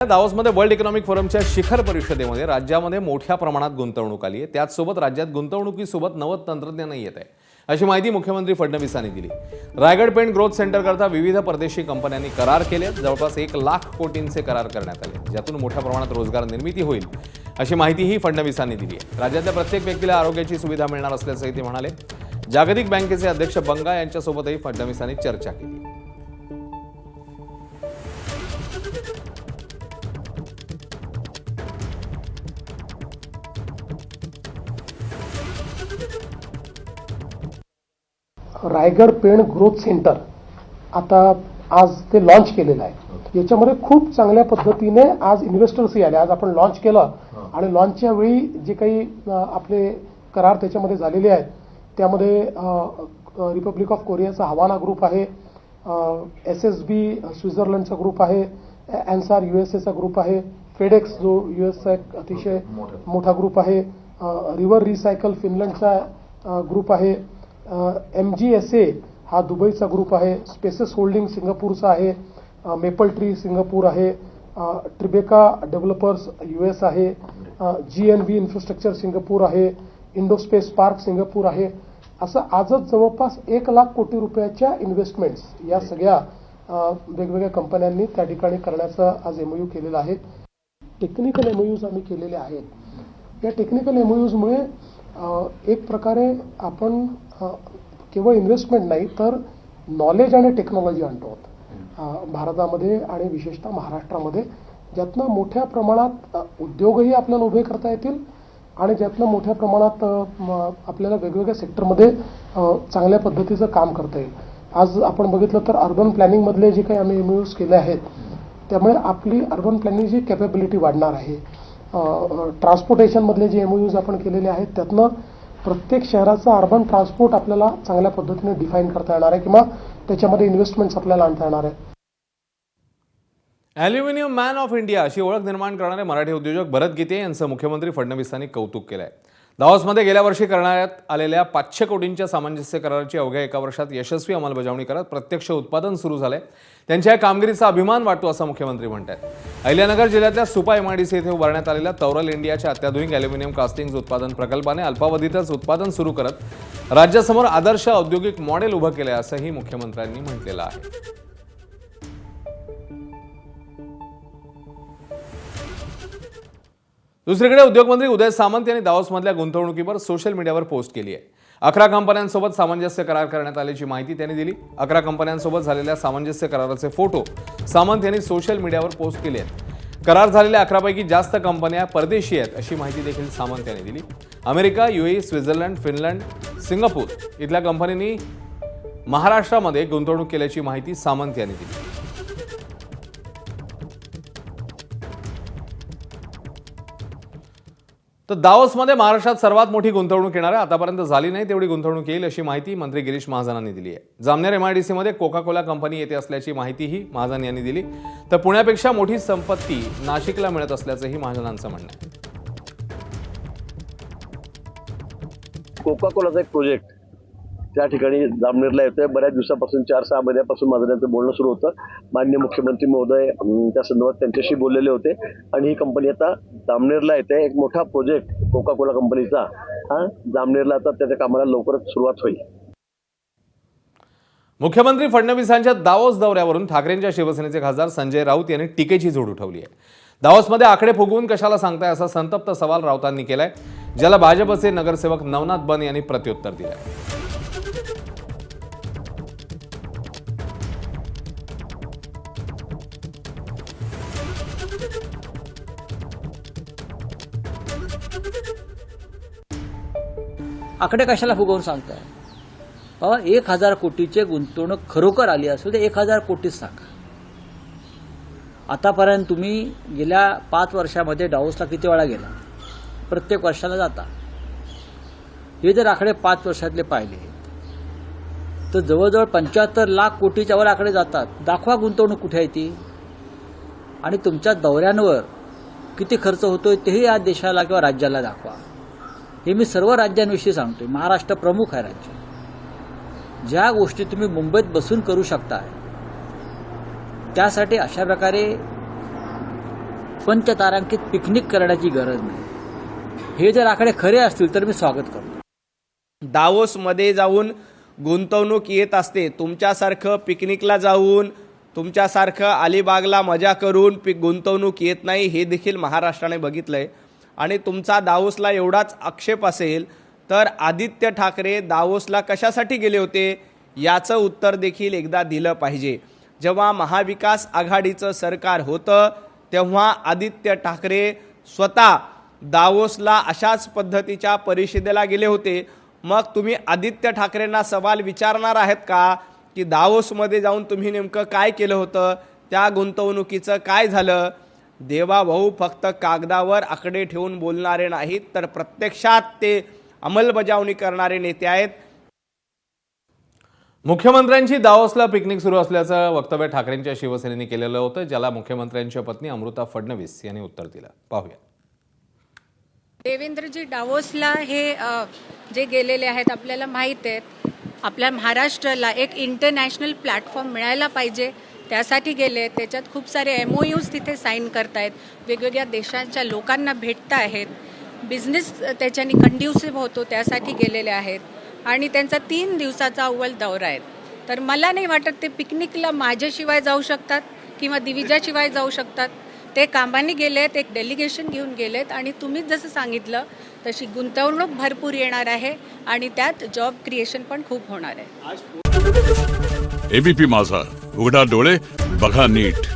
दावोसमध्ये world economic फोरमच्या शिखर परिषदेमध्ये राज्यामध्ये मोठ्या प्रमाणात गुंतवणूक आली आहे। त्याचसोबत राज्यात गुंतवणुकीसोबत नवं तंत्रज्ञान येत आहे, अशी माहिती मुख्यमंत्री फडणवीसांनी दिली। रायगड पेंट ग्रोथ सेंटर करता विविध परदेशी कंपन्यांनी करार केले। जवळपास 1 लाख कोटींचे करार करण्यात आले, ज्यातून मोठ्या प्रमाणात रोजगार निर्मिती होईल, अशी माहितीही फडणवीसांनी दिली आहे। राज्यातल्या प्रत्येक व्यक्तीला आरोग्याची सुविधा मिळणार असल्याचंही ते म्हणाले। जागतिक बँकेचे अध्यक्ष बंगा यांच्यासोबतही फडणवीसांनी चर्चा केली। रायगड पेंट ग्रोथ सेंटर आता आज ते लॉन्च केलेलं आहे। याच्यामध्ये खूप चांगल्या पद्धतीने आज इन्व्हेस्टर्सही आले। आज आपण लॉन्च केलं आणि लॉन्चच्या वेळी जे काही आपले करार त्याच्यामध्ये झालेले आहेत, त्यामध्ये रिपब्लिक ऑफ कोरियाचा हवाना ग्रुप आहे, SSB स्वित्झर्लंडचा ग्रुप आहे, एन्सार USAचा ग्रुप आहे, फेडेक्स जो USचा एक अतिशय मोठा ग्रुप आहे, रिव्हर रिसायकल फिनलंडचा ग्रुप आहे, MGSA हा दुबईचा ग्रुप आहे, स्पेसेस होल्डिंग सिंगापूरचा आहे, मेपल ट्री सिंगापूर आहे, ट्रिबेका डेव्हलपर्स US आहे, GNB इन्फ्रास्ट्रक्चर सिंगापूर आहे, इंडोस्पेस पार्क सिंगापूर आहे। असं आजच जवळपास 1 लाख कोटी रुपयाच्या इन्व्हेस्टमेंट्स या सगळ्या वेगवेगळ्या कंपन्यांनी त्या ठिकाणी करण्याचा आज MOU केलेला आहे। टेक्निकल MOUs आम्ही केलेले आहेत। या टेक्निकल MOUs मुळे एक प्रकारे आपण केवळ इन्व्हेस्टमेंट नाही तर नॉलेज आणि टेक्नॉलॉजी आणतो भारतामध्ये आणि विशेषतः महाराष्ट्रामध्ये, ज्यातनं मोठ्या प्रमाणात उद्योगही आपल्याला उभे करता येतील आणि ज्यातनं मोठ्या प्रमाणात आपल्याला वेगवेगळ्या सेक्टरमध्ये चांगल्या पद्धतीचं काम करता येईल। आज आपण बघितलं तर अर्बन प्लॅनिंगमधले जे काही आम्ही MOUs केले आहेत, त्यामुळे आपली अर्बन प्लॅनिंगची कॅपेबिलिटी वाढणार आहे। ट्रान्सपोर्टेशनमधले जे MOUs आपण केलेले आहेत, त्यातनं प्रत्येक शहराचा अर्बन ट्रान्सपोर्ट आपल्याला चांगल्या पद्धतीने डिफाईन करता येणार आहे किंवा त्याच्यामध्ये इन्व्हेस्टमेंट्स आपल्याला आणता येणार आहे। ॲल्युमिनियम मॅन ऑफ इंडिया अशी ओळख निर्माण करणारे मराठी उद्योजक भरत गीते यांचं मुख्यमंत्री फडणवीसांनी कौतुक केलं आहे। दावोसमध्ये गेल्या वर्षी करण्यात आलेल्या 500 कोटींच्या सामंजस्य कराराची अवघ्या 1 वर्षात यशस्वी अंमलबजावणी करत प्रत्यक्ष उत्पादन सुरू झाले। त्यांच्या या कामगिरीचा अभिमान वाटतो असं मुख्यमंत्री म्हणतात। अहिल्यानगर जिल्ह्यातल्या सुपा MIDC येथे उभारण्यात आलेल्या तौरल इंडियाच्या अत्याधुनिक ॲल्युमिनियम कास्टिंग्ज उत्पादन प्रकल्पाने अल्पावधीतच उत्पादन सुरू करत राज्यासमोर आदर्श औद्योगिक मॉडेल उभं केलं असंही मुख्यमंत्र्यांनी म्हटलेलं आहे। दुसरीकडे उद्योगमंत्री उदय सामंत यांनी दावोसमधल्या गुंतवणुकीवर सोशल मीडियावर पोस्ट केली आहे। 11 कंपन्यांसोबत सामंजस्य करार करण्यात आल्याची माहिती त्यांनी दिली। 11 कंपन्यांसोबत झालेल्या सामंजस्य कराराचे फोटो सामंत यांनी सोशल मीडियावर पोस्ट केले आहेत। करार झालेल्या 11 पैकी जास्त कंपन्या परदेशी आहेत अशी माहिती देखील सामंत यांनी दिली। America, UAE, Switzerland, Finland, Singapore इथल्या कंपन्यांनी महाराष्ट्रामध्ये गुंतवणूक केल्याची माहिती सामंत यांनी दिली। तर दावोसमध्ये महाराष्ट्रात सर्वात मोठी गुंतवणूक येणार आहे। आतापर्यंत झाली नाही तेवढी गुंतवणूक येईल अशी माहिती मंत्री गिरीश महाजनांनी दिली आहे। जामनेर MIDC मध्ये कोका कोला कंपनी येते असल्याची माहितीही महाजन यांनी दिली। तर पुण्यापेक्षा मोठी संपत्ती नाशिकला मिळत असल्याचंही महाजनांचं म्हणणं आहे। कोका कोलाचा एक प्रोजेक्ट त्या ठिकाणी जामनेरला येतोय। बऱ्याच दिवसापासून 4-6 महिन्यापासून माझं त्यांचं बोलणं सुरू होतं। माननीय मुख्यमंत्री महोदय त्या संदर्भात त्यांच्याशी बोललेले होते आणि ही कंपनी आता जामनेरला येते। एक मोठा प्रोजेक्ट कोका कोला कंपनीचा जामनेरला आता त्याच्या कामाला लवकरच सुरुवात होईल। मुख्यमंत्री फडणवीसांच्या दावोस दौऱ्यावरून ठाकरेंच्या शिवसेनेचे खासदार संजय राऊत यांनी टीकेची झोड उठवली आहे। दावोसमध्ये आकडे फुगवून कशाला सांगताय असा संतप्त सवाल राऊतांनी केलाय, ज्याला भाजपचे नगरसेवक नवनाथ बन यांनी प्रत्युत्तर दिलंय। आकडे कशाला फुगवून सांगताय बाबा? 1000 कोटीचे गुंतवणूक खरोखर आली असेल तर 1000 कोटीच सांगा। आतापर्यंत तुम्ही गेल्या 5 वर्षामध्ये दावोसला किती वेळा गेला? प्रत्येक वर्षाला जाता। हे जर आकडे 5 वर्षातले पाहिले तर जवळजवळ 75 लाख कोटीच्या वर आकडे जातात। दाखवा गुंतवणूक कुठे आहे ती, आणि तुमच्या दौऱ्यांवर किती खर्च होतोय तेही या देशाला किंवा राज्याला दाखवा। हे मी सर्व राज्यांविषयी सांगतोय। महाराष्ट्र प्रमुख आहे राज्य। ज्या गोष्टी तुम्ही मुंबईत बसून करू शकता त्यासाठी अशा प्रकारे पंचतारांकित पिकनिक करण्याची गरज नाही. हे जर आकडे खरे असतील तर मी स्वागत करतो. दावोसमध्ये जाऊन गुंतवणूक येत असते. तुमच्यासारखं पिकनिकला जाऊन, तुमच्यासारखं अलिबागला मजा करून गुंतवणूक येत नाही, हे देखील महाराष्ट्राने बघितलंय. आणि तुमचा दावोसला एवढाच आक्षेप असेल तर आदित्य ठाकरे दावोसला कशासाठी गेले होते याचं उत्तर देखील एकदा दिलं पाहिजे. जेव्हा महाविकास आघाडीचं सरकार होतं तेव्हा आदित्य ठाकरे स्वतः दावोसला अशाच पद्धतीच्या परिषदेला गेले होते. मग तुम्ही आदित्य ठाकरेंना सवाल विचारणार आहेत का की दावोसमध्ये जाऊन तुम्ही नेमकं काय केलं होतं, त्या गुंतवणुकीचं काय झालं? देवाभाऊ फक्त कागदावर आकडे ठेवून बोलणारे नाहीत, तर प्रत्यक्षात ते अंमलबजावणी करणारे नेते आहेत. मुख्यमंत्र्यांची दावोसला पिकनिक सुरू असल्याचं वक्तव्य ठाकरेंच्या शिवसेनेने केलेलं होतं, ज्याला मुख्यमंत्र्यांच्या पत्नी अमृता फडणवीस यांनी उत्तर दिलं. पाहूया. देवेंद्रजी डावोसला हे जे गेलेले आहेत आपल्याला माहीत आहेत. आपल्या महाराष्ट्राला एक इंटरनॅशनल प्लॅटफॉर्म मिळायला पाहिजे त्यासाठी गेले. त्याच्यात खूप सारे MOUs तिथे साईन करतायत, वेगवेगळ्या देशांच्या लोकांना भेटत आहेत, बिझनेस त्याच्यानी कंड्युसिव्ह होतो त्यासाठी गेलेले आहेत. आणि त्यांचा 3 दिवसाचा अव्वल दौरा आहे. तर मला नाही वाटत ते पिकनिकला माझ्याशिवाय जाऊ शकतात किंवा दिविजाशिवाय जाऊ शकतात. ते कामाने गेलेत, एक डेलिगेशन घेऊन गेलेत आणि तुम्हीच जसं सांगितलं तशी गुंतवणूक भरपूर येणार आहे आणि त्यात जॉब क्रिएशन पण खूप होणार आहे. ABP माझा, उघडा डोळे बघा नीट.